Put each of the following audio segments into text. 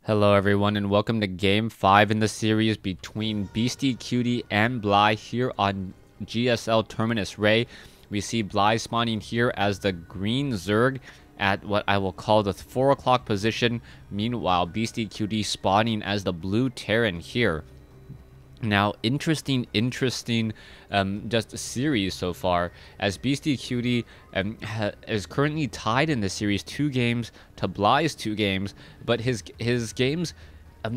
Hello everyone and welcome to Game 5 in the series between BeastyQT and BLY here on GSL Terminus Ray. We see BLY spawning here as the green Zerg at what I will call the 4 o'clock position. Meanwhile, BeastyQT spawning as the blue Terran here. Now, interesting just a series so far, as BeastyQT is currently tied in the series 2 games to BLY's 2 games, but his games,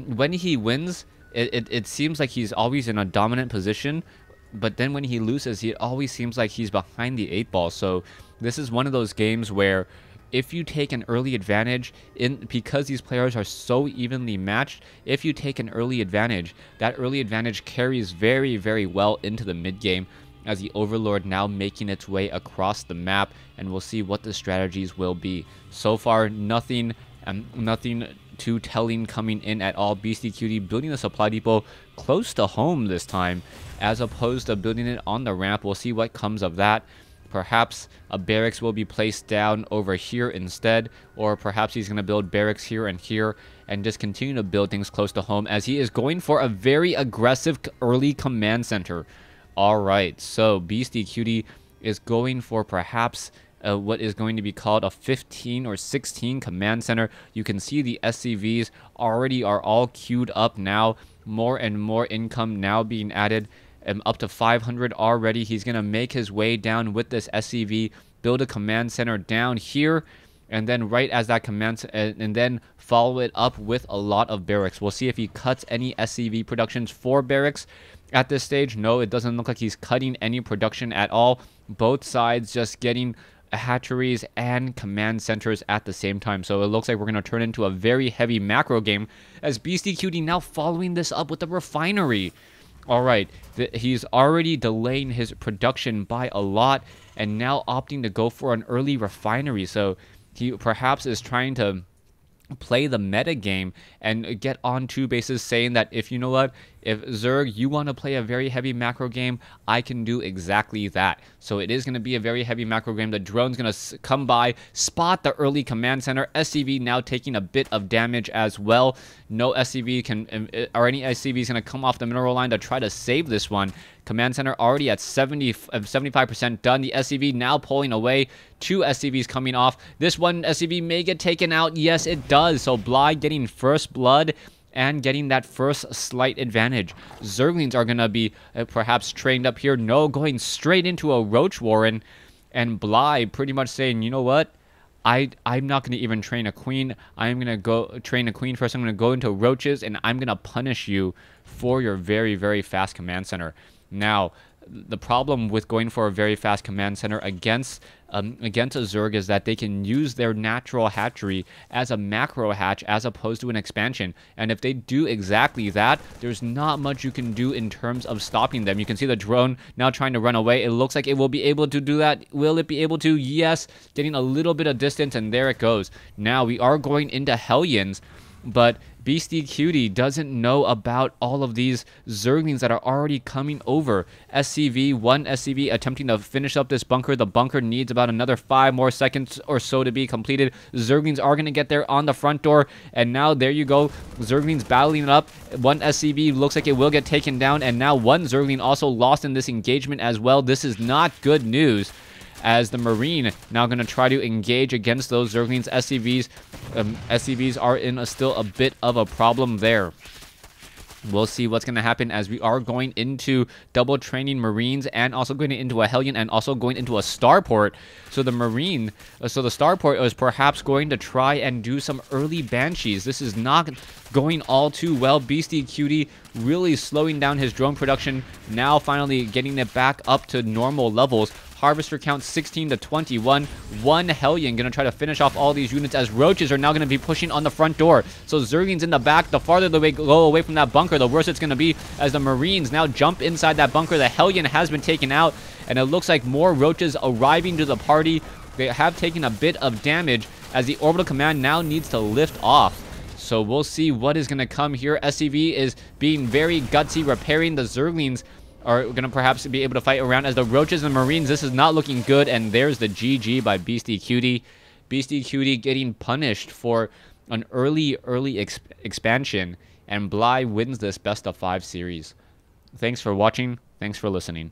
when he wins, it seems like he's always in a dominant position, but then when he loses, it always seems like he's behind the 8 ball. So this is one of those games where if you take an early advantage, because these players are so evenly matched, if you take an early advantage, that early advantage carries very, very well into the mid game, as the Overlord now making its way across the map, and we'll see what the strategies will be. So far, nothing too telling coming in at all. BeastyQT building the supply depot close to home this time, as opposed to building it on the ramp. We'll see what comes of that. Perhaps a barracks will be placed down over here instead, or perhaps he's going to build barracks here and just continue to build things close to home, as he is going for a very aggressive early command center. Alright, so BeastyQT is going for perhaps what is going to be called a 15 or 16 command center. You can see the SCVs already are all queued up now. More and more income now being added. Up to 500 already. He's going to make his way down with this SCV, build a command center down here, and then right as that and then follow it up with a lot of barracks. We'll see if he cuts any SCV productions for barracks at this stage. No, it doesn't look like he's cutting any production at all. Both sides just getting hatcheries and command centers at the same time. So it looks like we're going to turn into a very heavy macro game, as BeastyQT now following this up with the refinery. Alright, he's already delaying his production by a lot and now opting to go for an early refinery. So he perhaps is trying to play the meta game and get on 2 bases, saying that if Zerg, you want to play a very heavy macro game, I can do exactly that. So it is going to be a very heavy macro game. The drone's going to come by, spot the early command center. SCV now taking a bit of damage as well. No SCV or any SCV is going to come off the mineral line to try to save this one. Command center already at 75% done. The SCV now pulling away. 2 SCVs coming off. This one SCV may get taken out. Yes, it does. So BLY getting first blood and getting that first slight advantage. Zerglings are going to be perhaps trained up here. No, going straight into a Roach Warren. And BLY pretty much saying, you know what? I'm not going to even train a queen. I'm going to go train a queen first. I'm going to go into roaches, and I'm going to punish you for your very, very fast command center. Now, the problem with going for a very fast command center against a Zerg is that they can use their natural hatchery as a macro hatch as opposed to an expansion. And if they do exactly that, there's not much you can do in terms of stopping them. You can see the drone now trying to run away. It looks like it will be able to do that. Will it be able to? Yes. Getting a little bit of distance, and there it goes. Now we are going into Hellions, but BeastyQT doesn't know about all of these Zerglings that are already coming over. One SCV attempting to finish up this bunker. The bunker needs about another 5 more seconds or so to be completed. Zerglings are going to get there on the front door, and now there you go. Zerglings battling it up. One SCV looks like it will get taken down, and now one Zergling also lost in this engagement as well. This is not good news, as the Marine now going to try to engage against those Zerglings. SCVs are in still a bit of a problem there. We'll see what's going to happen, as we are going into double training Marines and also going into a Hellion and also going into a starport. So the starport is perhaps going to try and do some early Banshees. This is not going all too well. BeastyQT really slowing down his drone production, now finally getting it back up to normal levels. Harvester count 16 to 21. One Hellion going to try to finish off all these units, as roaches are now going to be pushing on the front door. So Zerglings in the back. The farther they go away from that bunker, the worse it's going to be, as the Marines now jump inside that bunker. The Hellion has been taken out, and it looks like more roaches arriving to the party. They have taken a bit of damage, as the orbital command now needs to lift off. So we'll see what is going to come here. SCV is being very gutsy, repairing. The Zerglings are going to perhaps be able to fight around, as the roaches and Marines, this is not looking good. And there's the GG by BeastyQT. BeastyQT getting punished for an early expansion, and BLY wins this best of 5 series. Thanks for watching. Thanks for listening.